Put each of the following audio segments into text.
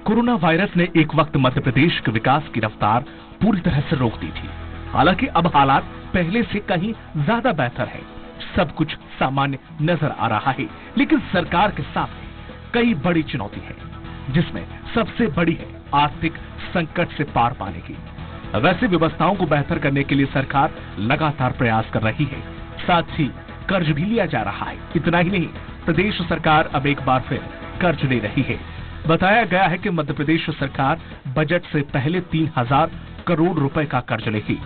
Corona virus ने एक वक्त मध्य प्रदेश के विकास की रफ्तार पूरी तरह से रोक दी थी। हालांकि अब हालात पहले से कहीं ज्यादा बेहतर है, सब कुछ सामान्य नजर आ रहा है। लेकिन सरकार के सामने कई बड़ी चुनौती है, जिसमें सबसे बड़ी है आर्थिक संकट से पार पाने की। वैसे व्यवस्थाओं को बेहतर करने के लिए सरकार लगातार प्रयास कर रही है, साथ ही कर्ज भी लिया जा रहा है। इतना ही नहीं, प्रदेश सरकार अब एक बार फिर कर्ज ले रही है। बताया गया है कि मध्य प्रदेश सरकार बजट से पहले 3000 करोड़ रुपए का कर्ज लेगी।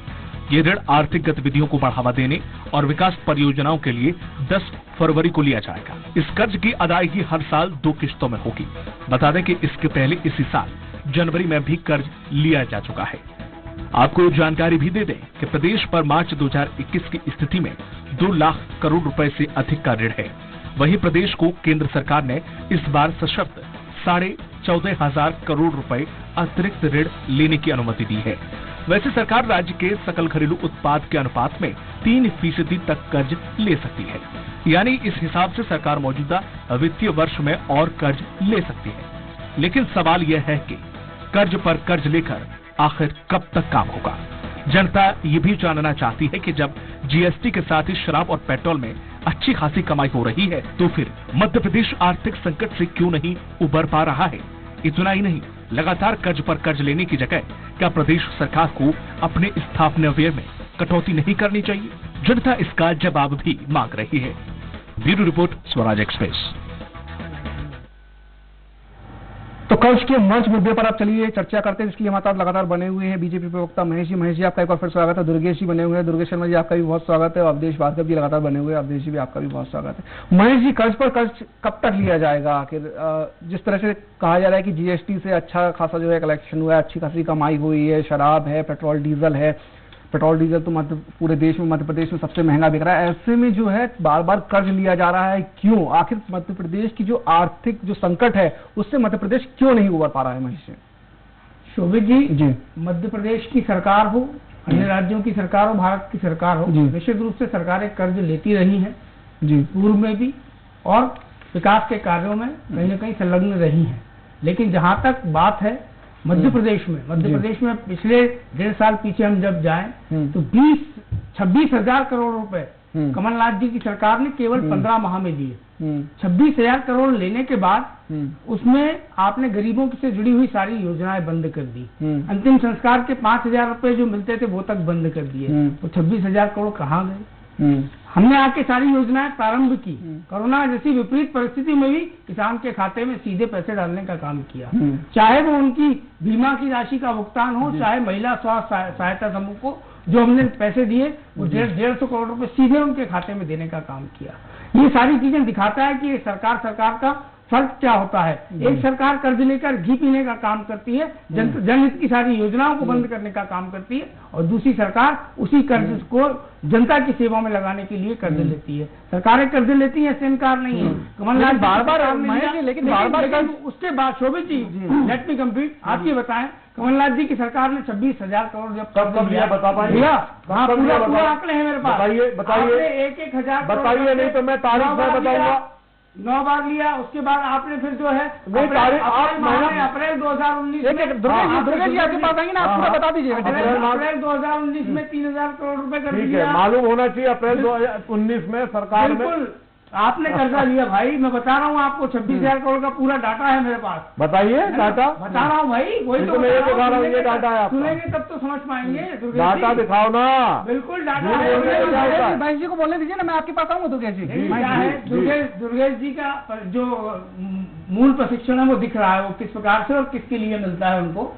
ये ऋण आर्थिक गतिविधियों को बढ़ावा देने और विकास परियोजनाओं के लिए 10 फरवरी को लिया जाएगा। इस कर्ज की अदायगी हर साल 2 किश्तों में होगी। बता दें कि इसके पहले इसी साल जनवरी में भी कर्ज लिया जा चुका है। आपको ये जानकारी भी दे दें कि प्रदेश पर मार्च 2021 की स्थिति में 2 लाख करोड़ रुपए से अधिक का ऋण है। वहीं प्रदेश को केंद्र सरकार ने इस बार सशर्त 14,500 करोड़ रुपए अतिरिक्त ऋण लेने की अनुमति दी है। वैसे सरकार राज्य के सकल घरेलू उत्पाद के अनुपात में 3% तक कर्ज ले सकती है। यानी इस हिसाब से सरकार मौजूदा वित्तीय वर्ष में और कर्ज ले सकती है। लेकिन सवाल यह है कि कर्ज पर कर्ज लेकर आखिर कब तक काम होगा। जनता ये भी जानना चाहती है कि जब जीएसटी के साथ ही शराब और पेट्रोल में अच्छी खासी कमाई हो रही है, तो फिर मध्य प्रदेश आर्थिक संकट से क्यों नहीं उबर पा रहा है। इतना ही नहीं, लगातार कर्ज पर कर्ज लेने की जगह क्या प्रदेश सरकार को अपने स्थापना व्यय में कटौती नहीं करनी चाहिए। जनता इसका जवाब भी मांग रही है। Bureau report, Swaraj express. तो कर्ज के मंच मुद्दे पर आप चलिए चर्चा करते हैं, जिसके लिए हमारे साथ लगातार बने हुए हैं बीजेपी प्रवक्ता महेश जी आपका एक बार फिर स्वागत है। दुर्गेश जी बने हुए हैं, दुर्गेश शर्मा जी आपका भी बहुत स्वागत है। अवधेश भार्गव जी लगातार बने हुए हैं, अवधेश जी भी आपका भी बहुत स्वागत है। महेश जी, कर्ज पर कर्ज कब तक लिया जाएगा आखिर? जिस तरह से कहा जा रहा है कि जीएसटी से अच्छा खासा जो है कलेक्शन हुआ है, अच्छी खासी कमाई हुई है, शराब है, पेट्रोल डीजल है। पेट्रोल डीजल तो पूरे देश में, मध्य प्रदेश में सबसे महंगा बिक रहा है। ऐसे में जो है बार बार कर्ज लिया जा रहा है, क्यों? आखिर मध्य प्रदेश की जो आर्थिक जो संकट है उससे मध्य प्रदेश क्यों नहीं उबर पा रहा है? महेश शोभित जी, मध्य प्रदेश की सरकार हो, अन्य राज्यों की सरकार हो, भारत की सरकार हो, निश्चित रूप से सरकारें कर्ज लेती रही हैं जी, पूर्व में भी, और विकास के कार्यों में कहीं न कहीं संलग्न रही हैं। लेकिन जहां तक बात है मध्य प्रदेश में पिछले 1.5 साल पीछे हम जब जाएं तो 26,000 करोड़ रुपए कमलनाथ जी की सरकार ने केवल 15 माह में दिए। 26,000 करोड़ लेने के बाद उसमें आपने गरीबों से जुड़ी हुई सारी योजनाएं बंद कर दी। अंतिम संस्कार के 5,000 रुपए जो मिलते थे वो तक बंद कर दिए। तो 26,000 करोड़ कहाँ गए? हमने आके सारी योजनाएं प्रारंभ की। कोरोना जैसी विपरीत परिस्थिति में भी किसान के खाते में सीधे पैसे डालने का काम किया, चाहे वो उनकी बीमा की राशि का भुगतान हो, चाहे महिला स्वास्थ्य सहायता समूह को जो हमने पैसे दिए वो 150 करोड़ रुपए सीधे उनके खाते में देने का काम किया। ये सारी चीजें दिखाता है कि सरकार का फर्क क्या होता है। एक सरकार कर्ज लेकर घी पीने का काम करती है, जनहित की सारी योजनाओं को बंद करने का काम करती है, और दूसरी सरकार उसी कर्ज को जनता की सेवा में लगाने के लिए कर्ज लेती है। सरकारें कर्ज लेती हैं, इससे इनकार नहीं है। कमलनाथ लेकिन उसके बाद शोभित जी, लेट मी कंप्लीट, आप ये बताएं, कमलनाथ जी की सरकार ने 26,000 करोड़ जब कर्ज लिया, बता पाएंगे? हाँ, पूरा आंकड़े हैं मेरे पास। बताइए 1,000 बताइए, नहीं तो मैं तारीख में बताऊंगा। 9 बार लिया, उसके बाद आपने फिर जो है अप्रैल 2019 दुर्गेश जी आपके पास आएंगे ना, आप पूरा बता दीजिए। अप्रैल 2019 में 3,000 करोड़ रुपए कर दिया। मालूम होना चाहिए अप्रैल 2019 में सरकार में आपने कर्जा लिया। भाई मैं बता रहा हूँ आपको, 26,000 करोड़ का पूरा डाटा है मेरे पास। बताइए डाटा। बता रहा हूँ भाई, वही तो मैं दिखा रहा हूँ, ये डाटा है। सुनेंगे तब तो समझ पाएंगे। डाटा दिखाओ ना। बिल्कुल डाटा है। भाई जी को बोलने दीजिए ना, मैं आपके पास आऊंगा। दुर्गेश जी, दुर्गेश जी का जो मूल प्रशिक्षण है वो दिख रहा है, वो किस प्रकार से और किसके लिए मिलता है उनको।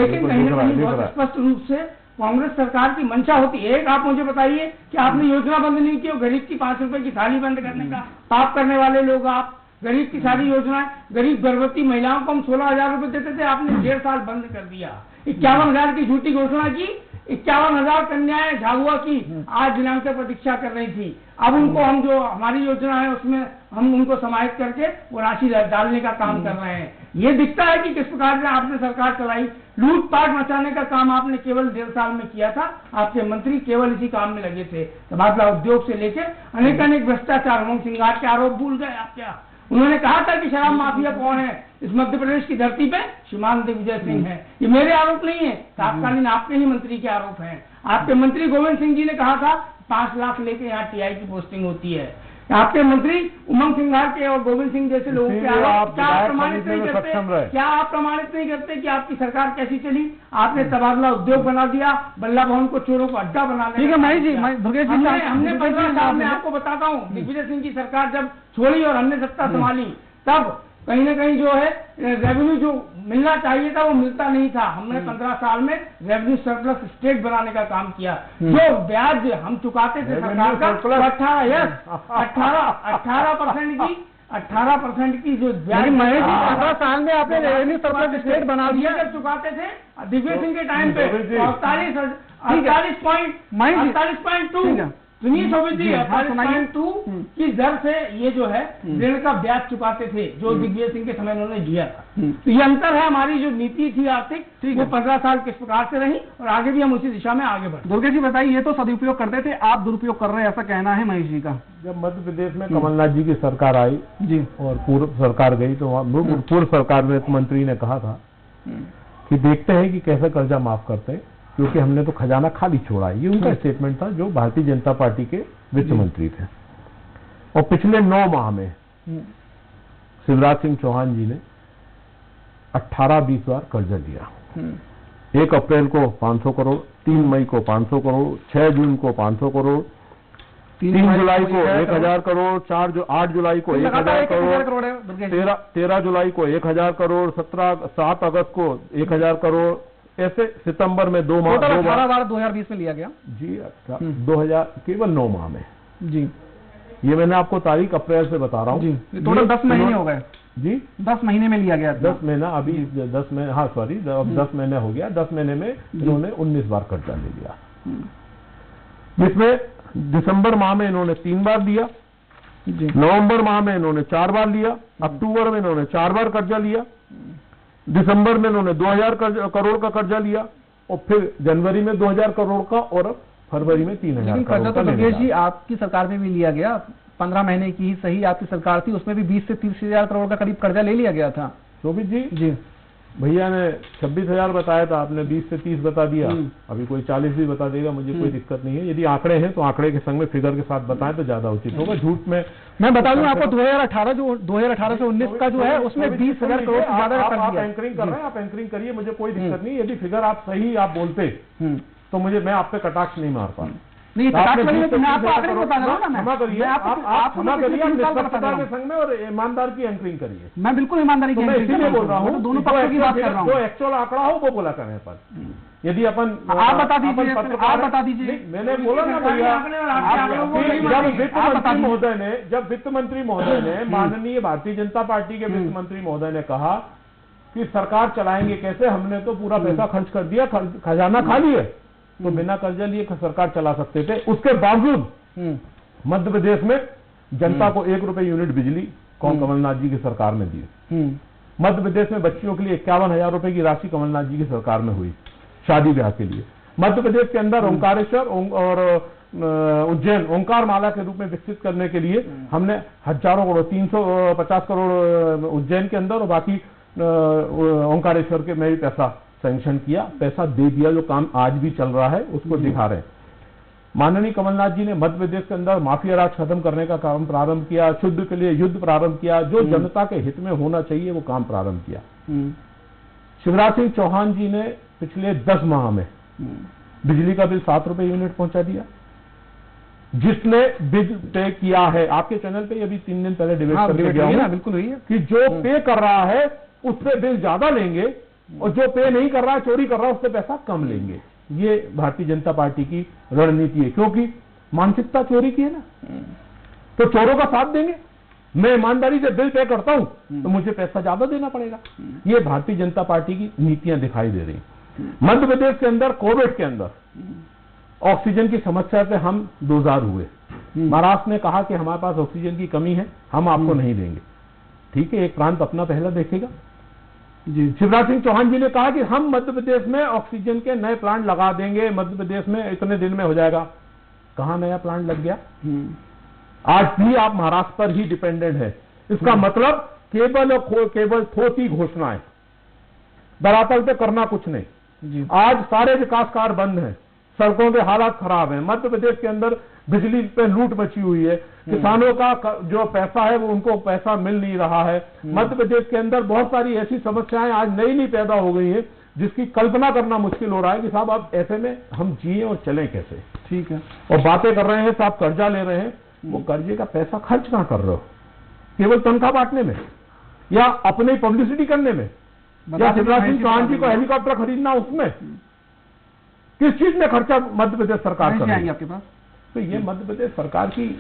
लेकिन कहीं ना कहीं बहुत स्पष्ट रूप से कांग्रेस सरकार की मंशा होती है। एक आप मुझे बताइए कि आपने योजना बंद नहीं की, गरीब की 5 रुपए की थाली बंद करने का पाप करने वाले लोग आप। गरीब की सारी योजनाएं, गरीब गर्भवती महिलाओं को हम 16,000 रुपए देते थे, आपने 1.5 साल बंद कर दिया। 51,000 की झूठी घोषणा की, 51,000 कन्याएं झाबुआ की आज दिनांक से प्रतीक्षा कर रही थी। अब उनको हम जो हमारी योजना है उसमें हम उनको समाहित करके वो राशि डालने का काम कर रहे हैं। ये दिखता है कि किस प्रकार से आपने सरकार चलाई। लूटपाट मचाने का काम आपने केवल 1.5 साल में किया था। आपके मंत्री केवल इसी काम में लगे थे। तबादला उद्योग से लेके अनेक भ्रष्टाचार, होम श्रृंगार के आरोप भूल गए आप क्या? उन्होंने कहा था कि शराब माफिया कौन है इस मध्य प्रदेश की धरती पे, श्रीमान दिग्विजय सिंह है। ये मेरे आरोप नहीं है, तत्कालीन आपके ही मंत्री के आरोप हैं। आपके मंत्री गोविंद सिंह जी ने कहा था 5 लाख लेके यहाँ टीआई की पोस्टिंग होती है। आपके मंत्री उमंग सिंघार के और गोविंद सिंह जैसे लोगों के आरोप क्या आप प्रमाणित नहीं करते? क्या आप प्रमाणित नहीं करते कि आपकी सरकार कैसी चली? आपने तबादला उद्योग बना दिया, बल्ला भवन को चोरों को अड्डा बना दिया। ठीक है महेश जी, दुर्गेश जी, हमने 15 साल में आपको बताता हूँ, दिग्विजय सिंह की सरकार जब छोड़ी और हमने सत्ता संभाली, तब कहीं ना कहीं जो है रेवेन्यू जो मिलना चाहिए था वो मिलता नहीं था। हमने 15 साल में रेवेन्यू सरप्लस स्टेट बनाने का काम किया। जो ब्याज हम चुकाते थे सरकार का 18% की जो ब्याज, महेश जी 15 साल में आपने रेवेन्यू सरप्लस स्टेट बना दिया। जब चुकाते थे दिग्विजय सिंह के टाइम पे 48.2 सुनिए शोभित जी, 48.2 की दर से ये जो है ऋण का ब्याज चुकाते थे, जो दिग्विजय सिंह के समय उन्होंने दिया था। तो ये अंतर है, हमारी जो नीति थी आर्थिक, वो 15 साल किस प्रकार से रही और आगे भी हम उसी दिशा में आगे बढ़े। दुर्गेश जी बताइए, ये तो सदुपयोग करते थे, आप दुरुपयोग कर रहे हैं, ऐसा कहना है महेश जी का। जब मध्य प्रदेश में कमलनाथ जी की सरकार आई जी और पूर्व सरकार गई, तो पूर्व सरकार में मंत्री ने कहा था कि देखते हैं कि कैसे कर्जा माफ करते हैं, क्योंकि हमने तो खजाना खाली छोड़ा है। ये उनका स्टेटमेंट था, जो भारतीय जनता पार्टी के वित्त मंत्री थे। और पिछले 9 माह में शिवराज सिंह चौहान जी ने 18-20 बार कर्जा लिया। 1 अप्रैल को 500 करोड़, 3 मई को 500 करोड़, 6 जून को 500 करोड़, 3 जुलाई को 1000 करोड़, 8 जुलाई को 1000 करोड़, 13 जुलाई को 1000 करोड़, 7 अगस्त को 1000 करोड़, ऐसे सितंबर में 2 माह 18 बार 2020 में लिया गया जी। 2000 केवल 9 माह में जी। ये मैंने आपको तारीख अप्रैल से बता रहा हूँ जी। टोटल 10 महीने हो गए जी, 10 महीने में लिया गया। 10 महीना अभी 10 महीने, हाँ सॉरी, अब 10 महीने हो गया। 10 महीने में इन्होंने 19 बार कर्जा ले लिया, जिसमें दिसंबर माह में इन्होंने 3 बार लिया, नवंबर माह में इन्होंने 4 बार लिया, अक्टूबर में इन्होंने 4 बार कर्जा लिया, दिसंबर में इन्होंने 2000 करोड़ का कर्जा लिया, और फिर जनवरी में 2000 करोड़ का, और अब फरवरी में 3000 करोड़ का। दुर्गेश जी आपकी सरकार में भी लिया गया, 15 महीने की ही सही आपकी सरकार थी, उसमें भी 20 से 30 हजार करोड़ का करीब कर्जा ले लिया गया था। शोभित जी भैया ने 26,000 बताया था, आपने 20 से 30 बता दिया, अभी कोई 40 भी बता देगा, मुझे कोई दिक्कत नहीं है। यदि आंकड़े हैं तो आंकड़े के संग में फिगर के साथ बताएं तो ज्यादा उचित होगा। झूठ में मैं बता दूं आपको, 2018 से 19 का जो है उसमें 20,000 करोड़ से ज्यादा आप एंकरिंग कर रहे हैं, आप एंकरिंग करिए, मुझे कोई दिक्कत नहीं। यदि फिगर आप सही आप बोलते तो मैं आप पे कटाक्ष नहीं मार पा। नहीं, क्षमा करिए, आप निष्पक्षता के संग में और ईमानदार की एंकरिंग करिए। मैं बिल्कुल ईमानदारी की एंकरिंग इसीलिए बोल रहा हूँ, दोनों पक्षों की बात कर रहा हूँ। जो एक्चुअल आंकड़ा हो वो बोला करें अपन। यदि अपन आप बता दीजिए, मैंने बोला ना भैया, जब वित्त मंत्री महोदय ने माननीय भारतीय जनता पार्टी के वित्त मंत्री महोदय ने कहा कि सरकार चलाएंगे कैसे, हमने तो पूरा पैसा खर्च कर दिया, खजाना खाली है, तो बिना कर्जा लिए सरकार चला सकते थे। उसके बावजूद मध्य प्रदेश में जनता को 1 रुपए यूनिट बिजली कमलनाथ जी की सरकार में दी। मध्य प्रदेश में बच्चियों के लिए 51,000 रुपए की राशि कमलनाथ जी की सरकार में हुई शादी ब्याह के लिए। मध्य प्रदेश के अंदर ओंकारेश्वर और उज्जैन ओंकार माला के रूप में विकसित करने के लिए हमने हजारों करोड़, 350 करोड़ उज्जैन के अंदर और बाकी ओंकारेश्वर के में भी पैसा सैंक्शन किया, पैसा दे दिया। जो काम आज भी चल रहा है उसको दिखा रहे हैं। माननीय कमलनाथ जी ने मध्य प्रदेश के अंदर माफिया राज खत्म करने का काम प्रारंभ किया, शुद्ध के लिए युद्ध प्रारंभ किया, जो जनता के हित में होना चाहिए वो काम प्रारंभ किया। शिवराज सिंह चौहान जी ने पिछले 10 माह में बिजली का बिल 7 रुपए यूनिट पहुंचा दिया। जिसने बिल पे किया है, आपके चैनल पे अभी 3 दिन पहले डिबेट करके गया हूं, बिल्कुल हुई है कि जो पे कर रहा है उससे बिल ज्यादा लेंगे और जो पे नहीं कर रहा है, चोरी कर रहा है, उससे पैसा कम लेंगे। ये भारतीय जनता पार्टी की रणनीति है, क्योंकि मानसिकता चोरी की है ना, तो चोरों का साथ देंगे। मैं ईमानदारी से बिल पे करता हूं तो मुझे पैसा ज्यादा देना पड़ेगा। ये भारतीय जनता पार्टी की नीतियां दिखाई दे रही। मध्य प्रदेश के अंदर कोविड के अंदर ऑक्सीजन की समस्या से हम 2000 हुए। महाराष्ट्र ने कहा कि हमारे पास ऑक्सीजन की कमी है, हम आपको नहीं देंगे। ठीक है, एक प्रांत अपना पहला देखेगा। शिवराज सिंह चौहान जी ने कहा कि हम मध्य प्रदेश में ऑक्सीजन के नए प्लांट लगा देंगे, मध्य प्रदेश में इतने दिन में हो जाएगा। कहां नया प्लांट लग गया? आज भी आप महाराष्ट्र पर ही डिपेंडेंट है। इसका मतलब केवल और केवल थोथी घोषणाएं, धरातल पे करना कुछ नहीं। आज सारे विकास कार्य बंद हैं, सड़कों के हालात खराब हैं, मध्य प्रदेश के अंदर बिजली पे लूट मची हुई है, किसानों का जो पैसा है वो उनको पैसा मिल नहीं रहा है। मध्य प्रदेश के अंदर बहुत सारी ऐसी समस्याएं आज नई नई पैदा हो गई हैं जिसकी कल्पना करना मुश्किल हो रहा है कि साहब अब ऐसे में हम जिए और चलें कैसे। ठीक है। और बातें कर रहे हैं साहब कर्जा ले रहे हैं, वो कर्जे का पैसा खर्च कहां कर रहे हो? केवल तनख्वाह बांटने में या अपनी पब्लिसिटी करने में, या शिवराज सिंह चौहान जी को हेलीकॉप्टर खरीदना, उसमें किस चीज में खर्चा मध्य प्रदेश सरकार कर रही है आपके पास? तो ये मध्य प्रदेश सरकार की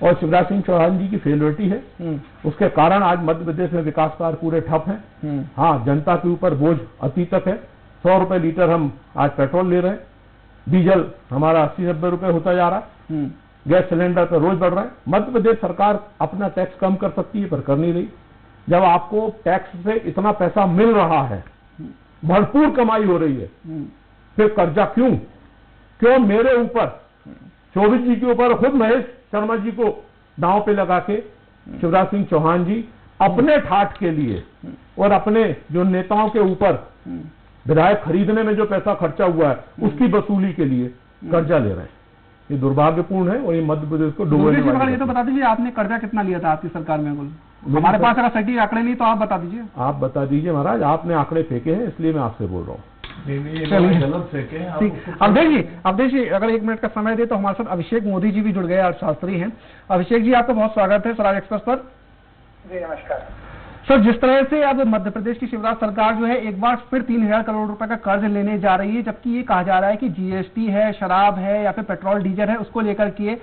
और शिवराज सिंह चौहान जी की फेलियरिटी है। उसके कारण आज मध्य प्रदेश में विकास कार्य पूरे ठप हैं। हाँ, जनता के ऊपर बोझ अति तक है। 100 रुपए लीटर हम आज पेट्रोल ले रहे हैं, डीजल हमारा 80-90 रुपए होता जा रहा है, गैस सिलेंडर पर रोज बढ़ रहा है। मध्य प्रदेश सरकार अपना टैक्स कम कर सकती है पर कर नहीं रही। जब आपको टैक्स से इतना पैसा मिल रहा है, भरपूर कमाई हो रही है, फिर कर्जा क्यों मेरे ऊपर, चौबे जी के ऊपर, खुद महेश शर्मा जी को दांव पे लगा के शिवराज सिंह चौहान जी अपने ठाठ के लिए और अपने जो नेताओं के ऊपर विधायक खरीदने में जो पैसा खर्चा हुआ है उसकी वसूली के लिए कर्जा ले रहे हैं। ये दुर्भाग्यपूर्ण है और ये मध्य प्रदेश को डुबोने वाली है। ये तो बता दीजिए, आपने कर्जा कितना लिया था आपकी सरकार में? हमारे पास अगर सटीक आंकड़े नहीं तो आप बता दीजिए। आप बता दीजिए महाराज, आपने आंकड़े फेंके हैं इसलिए मैं आपसे बोल रहा हूँ। गलत फेंके। अब देखिए अगर 1 मिनट का समय दे तो हमारे साथ अभिषेक मोदी जी भी जुड़ गए, अर्थशास्त्री हैं। अभिषेक जी, आपका बहुत स्वागत है स्वराज एक्सप्रेस पर। जी नमस्कार सर। जिस तरह से अब मध्य प्रदेश की शिवराज सरकार जो है एक बार फिर 3000 करोड़ रुपए का कर्ज लेने जा रही है, जबकि ये कहा जा रहा है कि जीएसटी है, शराब है या फिर पेट्रोल डीजल है, उसको लेकर के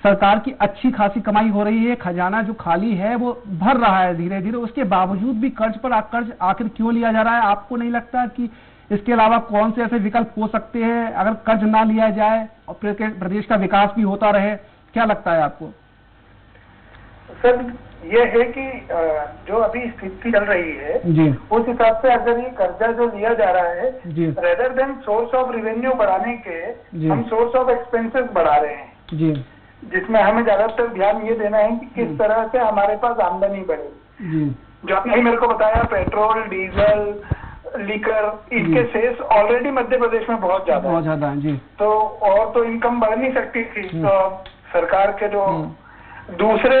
सरकार की अच्छी खासी कमाई हो रही है, खजाना जो खाली है वो भर रहा है धीरे धीरे। उसके बावजूद भी कर्ज पर कर्ज आखिर क्यों लिया जा रहा है? आपको नहीं लगता कि इसके अलावा कौन से ऐसे विकल्प हो सकते हैं अगर कर्ज ना लिया जाए और प्रदेश का विकास भी होता रहे? क्या लगता है आपको? सर, ये है कि जो अभी स्थिति चल रही है जी, उस हिसाब से अगर ये कर्जा जो लिया जा रहा है, जी, rather than source of revenue बढ़ाने के हम सोर्स ऑफ एक्सपेंसेस बढ़ा रहे हैं जी, जिसमें हमें ज्यादातर ध्यान ये देना है कि किस तरह से हमारे पास आमदनी बढ़े। जी, जो आपने मेरे को बताया, पेट्रोल, डीजल, लीकर, इसके सेल्स ऑलरेडी मध्य प्रदेश में बहुत ज्यादा है जी। तो और तो इनकम बढ़ नहीं सकती थी, तो सरकार के जो दूसरे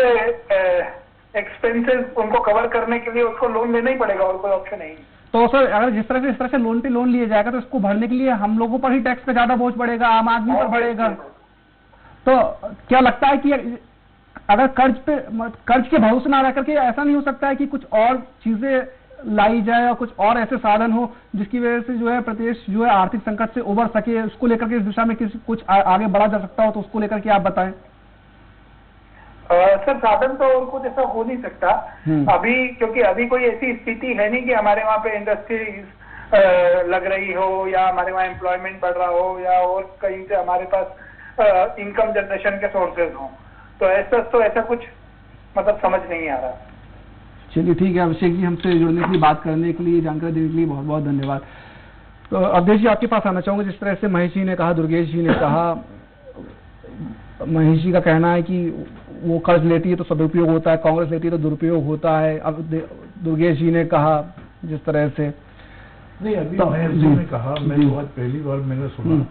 एक्सपेंसेस उनको कवर करने के लिए उसको लोन लेना ही पड़ेगा और कोई ऑप्शन नहीं। तो सर अगर जिस तरह से लोन पे लोन लिया जाएगा तो इसको भरने के लिए हम लोगों पर ही टैक्स का ज्यादा बोझ पड़ेगा, आम आदमी पर पड़ेगा। तो क्या लगता है कि अगर कर्ज के भरोसे ना रह करके ऐसा नहीं हो सकता है कि कुछ और चीजें लाई जाए और कुछ और ऐसे साधन हो जिसकी वजह से जो है प्रदेश जो है आर्थिक संकट से उबर सके, उसको लेकर के इस दिशा में कुछ आगे बढ़ा जा सकता हो तो उसको लेकर के आप बताएं। सर, साधन तो और कुछ ऐसा हो नहीं सकता अभी, क्योंकि अभी कोई ऐसी स्थिति है नहीं कि हमारे वहाँ पे इंडस्ट्रीज लग रही हो या हमारे वहाँ एम्प्लॉयमेंट बढ़ रहा हो या और कहीं से हमारे पास इनकम जनरेशन के सोर्सेज हो। तो ऐसा कुछ मतलब समझ नहीं आ रहा। चलिए ठीक है अभिषेक जी, हमसे जुड़ने के लिए, बात करने के लिए, जानकारी देने के लिए बहुत बहुत धन्यवाद। तो अवधेश जी आपके पास आना चाहूंगा। जिस तरह से महेश जी ने कहा, दुर्गेश जी ने कहा, महेश जी का कहना है कि वो कर्ज लेती है तो सदुपयोग होता है, कांग्रेस लेती है तो दुरुपयोग होता है। अब दुर्गेश जी ने कहा जिस तरह से नहीं, अभी महेश जी ने कहा, मैं बहुत पहली बार मैंने सुना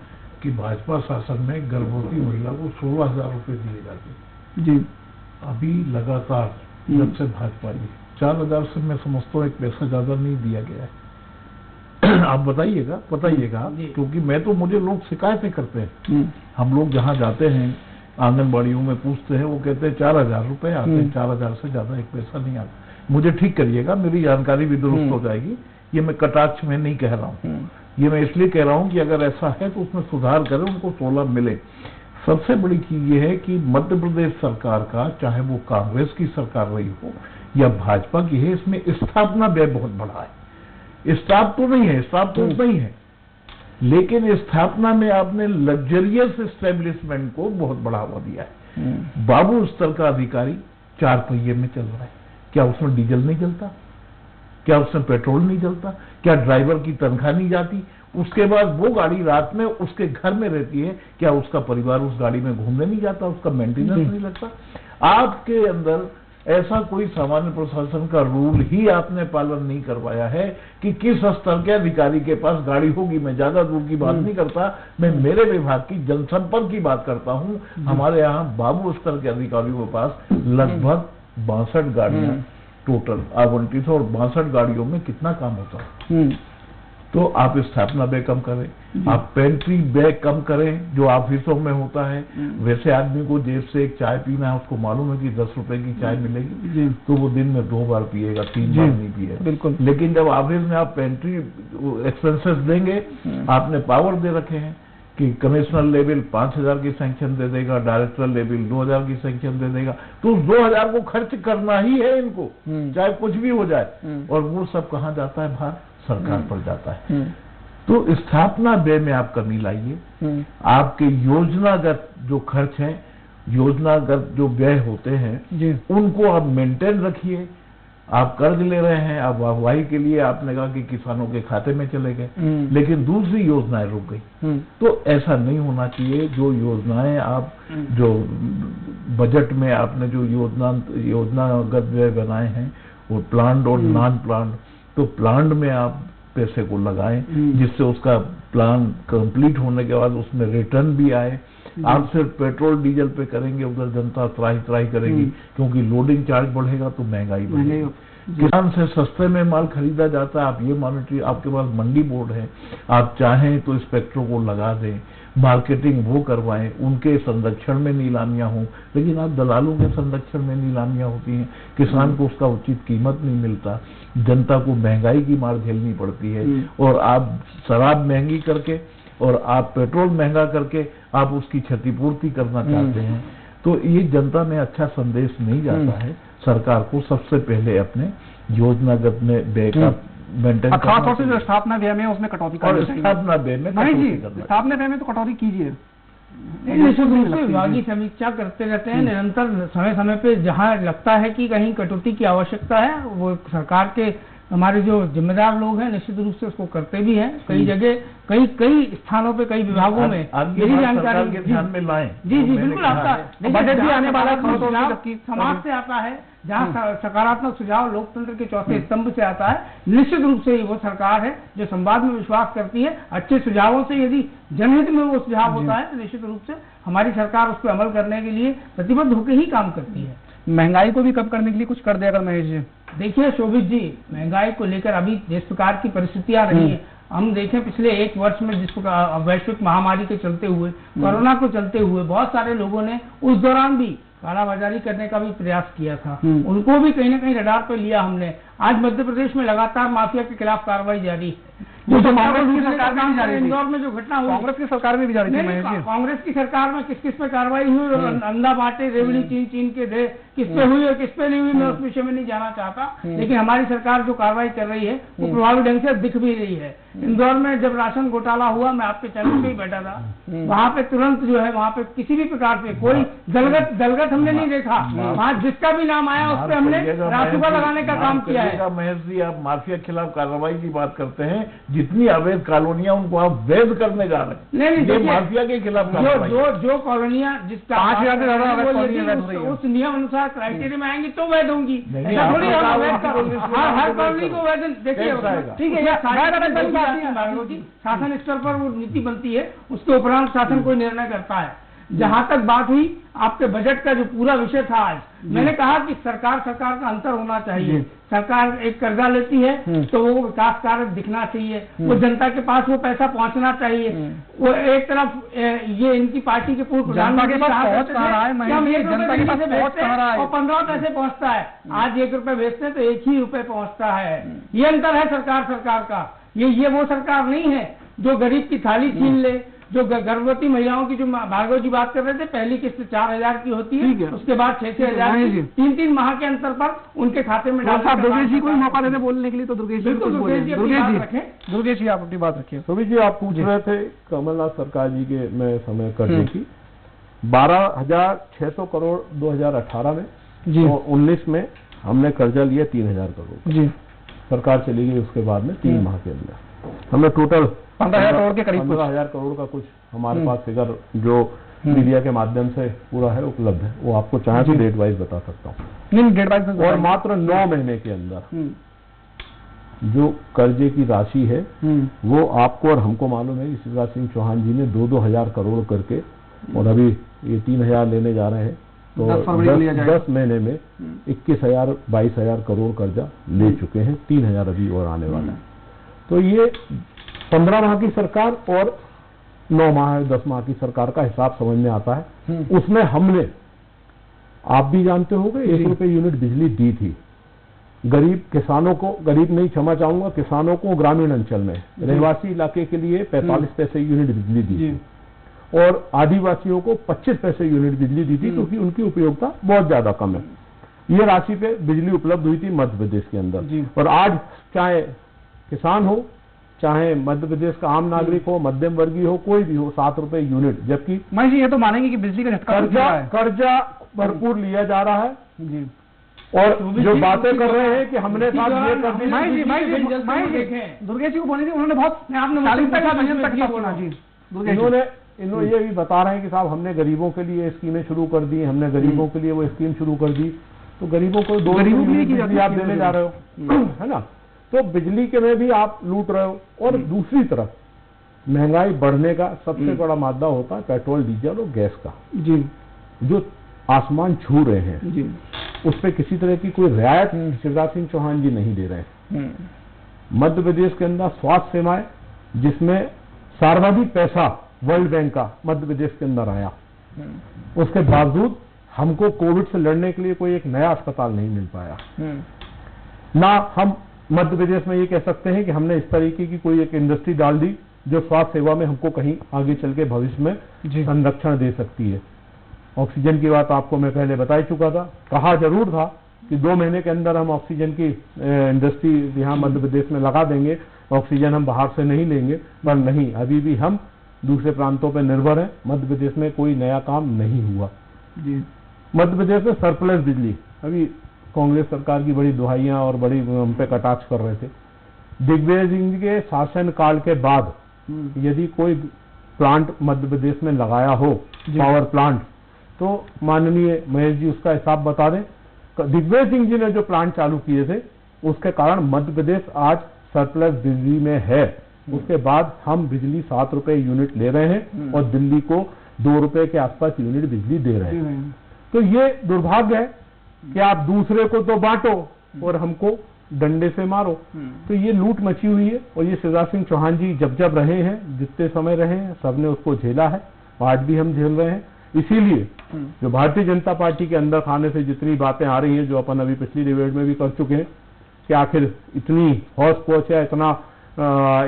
कि भाजपा शासन में गर्भवती महिला को 16,000 रुपए दिए जाते जी। अभी लगातार जब से भाजपा जी 4,000 से मैं समझता हूँ एक पैसा ज्यादा नहीं दिया गया है। आप बताइएगा क्योंकि मैं तो, मुझे लोग शिकायतें करते हैं, हम लोग जहाँ जाते हैं आंगनबाड़ियों में पूछते हैं, वो कहते हैं 4,000 रुपए आते हैं, 4,000 से ज्यादा एक पैसा नहीं आता। मुझे ठीक करिएगा, मेरी जानकारी भी दुरुस्त हो जाएगी। ये मैं कटाक्ष में नहीं कह रहा हूँ, ये मैं इसलिए कह रहा हूँ कि अगर ऐसा है तो उसमें सुधार करें, उनको 16 मिले। सबसे बड़ी चीज ये है कि मध्य प्रदेश सरकार का, चाहे वो कांग्रेस की सरकार रही हो या भाजपा की है, इसमें स्थापना व्यय बहुत बड़ा है। स्टाफ तो नहीं है, स्टाफ तो नहीं है, लेकिन स्थापना में आपने लग्जरियस एस्टेब्लिशमेंट को बहुत बढ़ावा दिया है। बाबू स्तर का अधिकारी 4 पहिए में चल रहा है, क्या उसमें डीजल नहीं जलता? क्या उसमें पेट्रोल नहीं जलता? क्या ड्राइवर की तनख्वाह नहीं जाती? उसके बाद वो गाड़ी रात में उसके घर में रहती है, क्या उसका परिवार उस गाड़ी में घूमने नहीं जाता? उसका मेंटेनेंस नहीं लगता? आपके अंदर ऐसा कोई सामान्य प्रशासन का रूल ही आपने पालन नहीं करवाया है कि किस स्तर के अधिकारी के पास गाड़ी होगी। मैं ज्यादा दूर की बात नहीं करता, मैं मेरे विभाग की जनसंपर्क की बात करता हूं। हमारे यहाँ बाबू स्तर के अधिकारियों के पास लगभग 62 गाड़ियां टोटल आवंटित है और 62 गाड़ियों में कितना काम होता है। तो आप स्थापना व्यय कम करें, आप पेंट्री व्यय कम करें जो ऑफिसों में होता है। वैसे आदमी को जेब से एक चाय पीना है, उसको मालूम है कि 10 रुपए की चाय मिलेगी, तो वो दिन में 2 बार पिएगा, 3 बार नहीं पिएगा। बिल्कुल। लेकिन जब ऑफिस में आप पेंट्री एक्सपेंसेस देंगे, आपने पावर दे रखे हैं कि कमिश्नर लेवल 5000 की सैंक्शन दे देगा, डायरेक्टर लेवल 2000 की सैंक्शन दे देगा, तो 2000 को खर्च करना ही है इनको, चाहे कुछ भी हो जाए। और वो सब कहाँ जाता है? भार सरकार पर जाता है। तो स्थापना व्यय में आप कमी लाइए। आपके योजनागत जो खर्च हैं, योजनागत जो व्यय होते हैं, उनको आप मेंटेन रखिए। आप कर्ज ले रहे हैं, आप वाहवाही के लिए आपने कहा कि किसानों के खाते में चले गए, लेकिन दूसरी योजनाएं रुक गई। तो ऐसा नहीं होना चाहिए। जो योजनाएं आप जो बजट में आपने जो योजनागत व्यय बनाए हैं, वो प्लान्ड और नॉन प्लान्ड, तो प्लान में आप पैसे को लगाएं जिससे उसका प्लान कंप्लीट होने के बाद उसमें रिटर्न भी आए। आप सिर्फ पेट्रोल डीजल पे करेंगे, उधर जनता त्राही करेगी, क्योंकि लोडिंग चार्ज बढ़ेगा तो महंगाई बढ़ेगी। किसान से सस्ते में माल खरीदा जाता है। आप ये मॉनिटरी, आपके पास मंडी बोर्ड है, आप चाहें तो इंस्पेक्टरों को लगा दें, मार्केटिंग वो करवाएं, उनके संरक्षण में नीलामियां हों। लेकिन आप दलालों के संरक्षण में नीलामियां होती हैं, किसान को उसका उचित कीमत नहीं मिलता, जनता को महंगाई की मार झेलनी पड़ती है। और आप शराब महंगी करके और आप पेट्रोल महंगा करके आप उसकी क्षतिपूर्ति करना चाहते हैं। तो ये जनता में अच्छा संदेश नहीं जाता है। सरकार को सबसे पहले अपने योजनागत में व्यय का मेंटेन, खासतौर से जो स्थापना व्यय में उसमें कटौती करनी चाहिए। स्थापना व्यय में स्थापना व्यय में तो कटौती कीजिए। निश्चित रूप से विभागीय समीक्षा करते रहते हैं निरंतर, समय समय पे जहां लगता है कि कहीं कटौती की आवश्यकता है, वो सरकार के हमारे जो जिम्मेदार लोग हैं निश्चित रूप से उसको करते भी हैं। कई जगह कई स्थानों पे, कई विभागों में यही जानकारी ध्यान में लाएं। जी बिल्कुल। आपका बजट भी आने वाला समाज से आता है, जहाँ सकारात्मक सुझाव लोकतंत्र के चौथे स्तंभ से आता है। निश्चित रूप से वो सरकार है जो संवाद में विश्वास करती है। अच्छे सुझावों से यदि जनहित में वो सुझाव होता है तो निश्चित रूप से हमारी सरकार उस पर अमल करने के लिए प्रतिबद्ध होकर ही काम करती है। महंगाई को भी कम करने के लिए कुछ कर देगा महेश जी? देखिए शोभित जी, महंगाई को लेकर अभी जिस प्रकार की परिस्थितियां रही है, हम देखें पिछले 1 वर्ष में जिस प्रकार वैश्विक महामारी के चलते हुए, कोरोना को चलते हुए बहुत सारे लोगों ने उस दौरान भी कालाबाजारी करने का भी प्रयास किया था। उनको भी कहीं ना कहीं रडार पर लिया हमने। आज मध्य प्रदेश में लगातार माफिया के खिलाफ कार्रवाई जारी है। जो कांग्रेस की सरकार में भी जारी थी, इंदौर में जो घटना हुई, कांग्रेस की सरकार में भी जारी थी। कांग्रेस की सरकार में किस किस पे कार्रवाई हुई, अंधा बांटे रेवड़ी चीन के दे, किस पे हुई और किस पे नहीं हुई, मैं उस विषय में नहीं जाना चाहता। लेकिन हमारी सरकार जो कार्रवाई कर रही है वो प्रभावी ढंग से दिख भी रही है। इंदौर में जब राशन घोटाला हुआ, मैं आपके चैनल पे ही बैठा था, वहाँ पे तुरंत जो है वहाँ पे किसी भी प्रकार से कोई दलगत हमने नहीं देखा। वहाँ जिसका भी नाम आया उस पर हमने रासुका लगाने का काम किया है। महेश जी, आप माफिया के खिलाफ कार्रवाई की बात करते हैं, जितनी अवैध कॉलोनियां उनको आप वैध करने जा रहे हैं। नहीं, माफिया के खिलाफ जो कॉलोनियां जिस 5000 से ज्यादा उस नियम अनुसार क्राइटेरिया में आएंगी तो वैध होंगी। हर कॉलोनी को वैध, देखिए ठीक है, शासन स्तर पर वो नीति बनती है, उसके उपरांत शासन कोई निर्णय करता है। जहां तक बात हुई आपके बजट का जो पूरा विषय था आज, मैंने कहा कि सरकार का अंतर होना चाहिए। सरकार एक कर्जा लेती है तो वो विकास कार्य दिखना चाहिए, वो जनता के पास वो पैसा पहुंचना चाहिए। वो एक तरफ ये इनकी पार्टी के पूर्व प्रधानमंत्री जनता के पास पहुंच कहां रहा है और 15 पैसे पहुंचता है। आज 1 रुपए बेचते हैं तो 1 ही रुपए पहुंचता है। ये अंतर है सरकार का। ये वो सरकार नहीं है जो गरीब की थाली छीन ले, जो गर्भवती महिलाओं की, जो भार्गव जी बात कर रहे थे, पहली किस्त 4000 की होती है, उसके बाद 6-6 हजार, 3-3 माह के अंतर पर उनके खाते में डालकर। दुर्गेश जी को मौका देने बोलने के लिए तो दुर्गेश जी आप अपनी बात रखिए। शोभित जी, आप पूछ रहे थे कमलनाथ सरकार जी के में समय कर्जे की 12,600 करोड़ 2018 में और 19 में हमने कर्जा लिया 3,000 करोड़ जी। सरकार चली गई उसके बाद में 3 माह के अंदर हमने टोटल 15,000 करोड़ के करीब 15,000 करोड़ का कुछ हमारे पास फिगर जो मीडिया के माध्यम से पूरा है, उपलब्ध है, वो आपको चाहे तो डेट वाइज बता सकता हूँ। नहीं, डेट वाइज और मात्र 9 महीने के अंदर जो कर्जे की राशि है वो आपको और हमको मालूम है। शिवराज सिंह चौहान जी ने 2-2 हजार करोड़ करके, और अभी ये 3,000 लेने जा रहे हैं, तो 10 महीने में 21,000-22,000 करोड़ कर्जा ले चुके हैं। 3,000 अभी और आने वाला है। तो ये 15 माह की सरकार और 9 माह 10 माह की सरकार का हिसाब समझ में आता है। उसमें हमने, आप भी जानते होंगे, 1 रुपए यूनिट बिजली दी थी गरीब किसानों को, गरीब नहीं क्षमा चाहूंगा, किसानों को ग्रामीण अंचल में, रहवासी इलाके के लिए 45 पैसे यूनिट बिजली दी थी, और आदिवासियों को 25 पैसे यूनिट बिजली दी थी, क्योंकि उनकी उपयोगिता बहुत ज्यादा कम है। ये राशि पे बिजली उपलब्ध हुई थी मध्य प्रदेश के अंदर। और आज चाहे किसान हो, चाहे मध्य प्रदेश का आम नागरिक हो, मध्यम वर्गीय हो, कोई भी हो, 7 रुपए यूनिट। जबकि मैं जी ये तो मानेंगे कि बिजली का झटका कर्जा भरपूर लिया जा रहा है जी। और जो बातें कर रहे हैं कि हमने साथ ये कर दी, दुर्गेश जी को बोली थी, उन्होंने बहुत इन्होंने ये भी बता रहे हैं कि साहब हमने गरीबों के लिए स्कीमें शुरू कर दी, हमने गरीबों के लिए वो स्कीम शुरू कर दी। तो गरीबों को 2 बिजली आप देने जा रहे हो, है ना। तो बिजली के में भी आप लूट रहे हो। और दूसरी तरफ महंगाई बढ़ने का सबसे बड़ा मादा होता है पेट्रोल, डीजल और गैस का जी, जो आसमान छू रहे हैं जी। उस पर किसी तरह की कोई रियायत शिवराज सिंह चौहान जी नहीं दे रहे हैं। मध्य प्रदेश के अंदर स्वास्थ्य सेवाएं, जिसमें सर्वाधिक पैसा वर्ल्ड बैंक का मध्य प्रदेश के अंदर आया, उसके बावजूद हमको कोविड से लड़ने के लिए कोई एक नया अस्पताल नहीं मिल पाया। ना हम मध्य प्रदेश में ये कह सकते हैं कि हमने इस तरीके की कोई एक इंडस्ट्री डाल दी जो स्वास्थ्य सेवा में हमको कहीं आगे चल के भविष्य में संरक्षण दे सकती है। ऑक्सीजन की बात आपको मैं पहले बता ही चुका था। कहा जरूर था कि 2 महीने के अंदर हम ऑक्सीजन की इंडस्ट्री यहाँ मध्य प्रदेश में लगा देंगे, ऑक्सीजन हम बाहर से नहीं लेंगे, पर नहीं, अभी भी हम दूसरे प्रांतों पर निर्भर हैं। मध्य प्रदेश में कोई नया काम नहीं हुआ जी। मध्य प्रदेश में सरप्लस बिजली, अभी कांग्रेस सरकार की बड़ी दुहाइयां और बड़ी हम पे कटाक्ष कर रहे थे। दिग्विजय सिंह के शासन काल के बाद यदि कोई प्लांट मध्य प्रदेश में लगाया हो, पावर प्लांट, तो माननीय महेश जी उसका हिसाब बता दें। दिग्विजय सिंह जी ने जो प्लांट चालू किए थे, उसके कारण मध्य प्रदेश आज सरप्लस बिजली में है। उसके बाद हम बिजली 7 रुपए यूनिट ले रहे हैं और दिल्ली को 2 रुपए के आसपास यूनिट बिजली दे रहे हैं। तो ये दुर्भाग्य है कि आप दूसरे को तो बांटो और हमको डंडे से मारो। तो ये लूट मची हुई है। और ये शिवराज सिंह चौहान जी जब जब रहे हैं, जितने समय रहे हैं, सबने उसको झेला है, आज भी हम झेल रहे हैं। इसीलिए जो भारतीय जनता पार्टी के अंदर खाने से जितनी बातें आ रही हैं, जो अपन अभी पिछली डिबेट में भी कर चुके हैं, कि आखिर इतनी हौस पहुंच है, इतना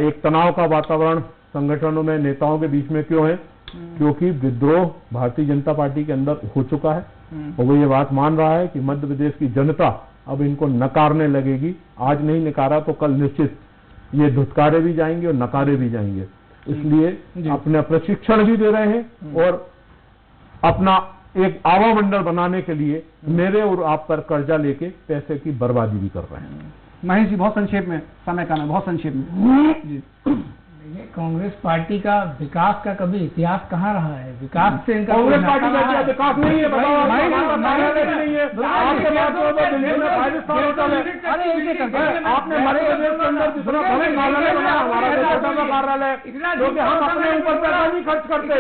एक तनाव का वातावरण संगठनों में, नेताओं के बीच में क्यों है? क्योंकि विद्रोह भारतीय जनता पार्टी के अंदर हो चुका है और वो ये बात मान रहा है कि मध्य प्रदेश की जनता अब इनको नकारने लगेगी। आज नहीं नकारा तो कल निश्चित ये धुतकारे भी जाएंगे और नकारे भी जाएंगे। इसलिए अपना प्रशिक्षण भी दे रहे हैं और अपना एक आवा मंडल बनाने के लिए मेरे और आप पर कर्जा लेके पैसे की बर्बादी भी कर रहे हैं। महेश जी, बहुत संक्षेप में, समय का बहुत संक्षेप में जी। कांग्रेस पार्टी का विकास का कभी इतिहास कहाँ रहा है? विकास से इनका कांग्रेस पार्टी का विकास नहीं है, बताओ। आपके आपने मध्य प्रदेश के अंदर जितना बड़े कार्यालय बनाया, हमारा कार्यालय, क्योंकि हम अपने ऊपर पैसा नहीं खर्च करते,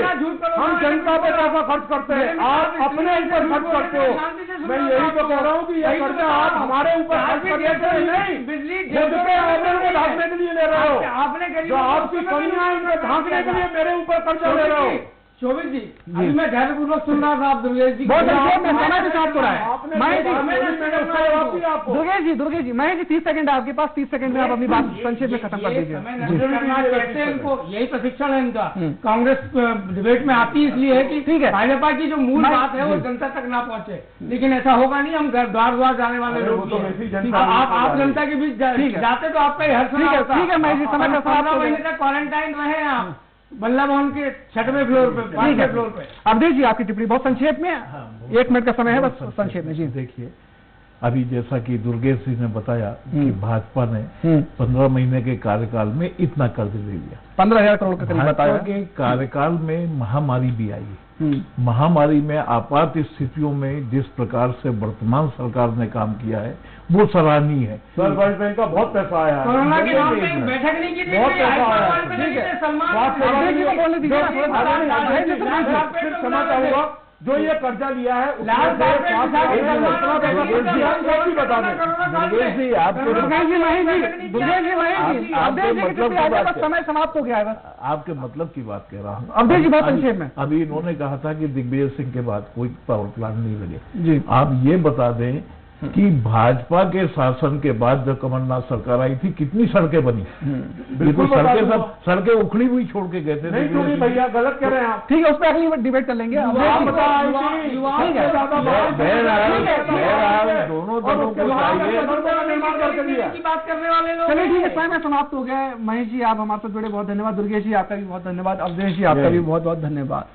हम जनता पर पैसा खर्च करते हैं। आप अपने ऊपर खर्च करते हो। मैं यही तो कह रहा हूँ कि ये कर्जा आप हमारे ऊपर खर्च करते नहीं, बिजली को ढांकने के लिए ले रहे हो। जो आपकी कमियां इनको ढांकने के लिए मेरे ऊपर कर्जा ले रहे हो। शोभित जी, अभी मैं धैर्यपूर्वक सुन रहा था आप दुर्गेश जी बहुत संक्षेप में समय भी साथ हो रहा है। दुर्गेश जी, महेश जी 30 सेकंड है आपके पास, 30 सेकंड में आप अपनी बात संक्षेप में खत्म कर दीजिए। कैसे इनको यही प्रशिक्षण है इनका। कांग्रेस डिबेट में आती इसलिए है कि ठीक है, भाजपा की जो मूल बात है वो जनता तक ना पहुंचे, लेकिन ऐसा होगा नहीं। हम द्वार द्वार जाने वाले लोग, आप जनता के बीच जाते तो आपका हर सुना होता। ठीक है महेश जी, समय का 15 महीने तक क्वारंटाइन रहे आप बल्ला भवन के 6वें फ्लोर पे, 5वें फ्लोर पे। अवधेश जी, आपकी टिप्पणी बहुत संक्षेप में, 1 मिनट का समय है बस, संक्षेप में जी। देखिए, अभी जैसा कि दुर्गेश जी ने बताया कि भाजपा ने 15 महीने के कार्यकाल में इतना कर्ज ले लिया, 15,000 करोड़ का करीब बताया। भाजपा के कार्यकाल में महामारी भी आई। महामारी में आपात स्थितियों में जिस प्रकार से वर्तमान सरकार ने काम किया है वो सराहनीय है। सर वर्ल्ड बैंक का बहुत पैसा आया है, कोरोना के नाम पे बैठक नहीं की थी, बहुत पैसा आया है। ठीक है, क्षमा चाहूंगा, जो ये कर्जा लिया है लाल बाग में बता दें दुर्गेश जी आपके समय समाप्त हो गया है, बस आपके मतलब की बात कह रहा हूँ। अवधेश जी बहुत संक्षेप में। अभी इन्होंने कहा था कि दिग्विजय सिंह के बाद कोई पावर प्लांट नहीं लगे जी। आप ये बता दें कि भाजपा के शासन के बाद जब कमलनाथ सरकार आई थी कितनी सड़कें बनी? बिल्कुल सड़कें उखड़ी हुई छोड़ के गए थे। नहीं छोड़ी भैया, गलत कह रहे हैं आप। ठीक है, उस पर अगली डिबेट कर लेंगे। दोनों दलों को चाहिए की बात करने वाले लोग। चलिए ठीक है, समय समाप्त हो गया है। महेश जी आप हमारे साथ जुड़े, बहुत धन्यवाद। दुर्गेश जी आपका भी बहुत धन्यवाद। अवधेश जी आपका भी बहुत बहुत धन्यवाद।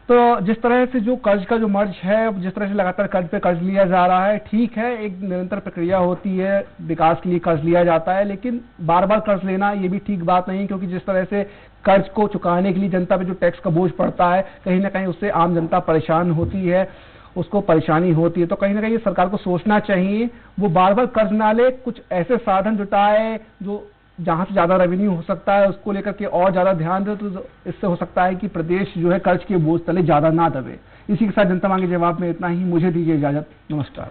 तो जिस तरह से जो कर्ज का जो मर्ज है, जिस तरह से लगातार कर्ज पे कर्ज लिया जा रहा है, ठीक है, एक निरंतर प्रक्रिया होती है, विकास के लिए कर्ज लिया जाता है, लेकिन बार बार कर्ज लेना ये भी ठीक बात नहीं, क्योंकि जिस तरह से कर्ज को चुकाने के लिए जनता पे जो टैक्स का बोझ पड़ता है, कहीं ना कहीं उससे आम जनता परेशान होती है, उसको परेशानी होती है। तो कहीं ना कहीं सरकार को सोचना चाहिए, वो बार बार कर्ज ना ले, कुछ ऐसे साधन जुटाए जो जहां से ज्यादा रेवेन्यू हो सकता है उसको लेकर के और ज्यादा ध्यान दे, तो इससे हो सकता है कि प्रदेश जो है कर्ज के बोझ तले ज्यादा ना दबे। इसी के साथ जनता मांगे जवाब में इतना ही। मुझे दीजिए इजाजत, नमस्कार।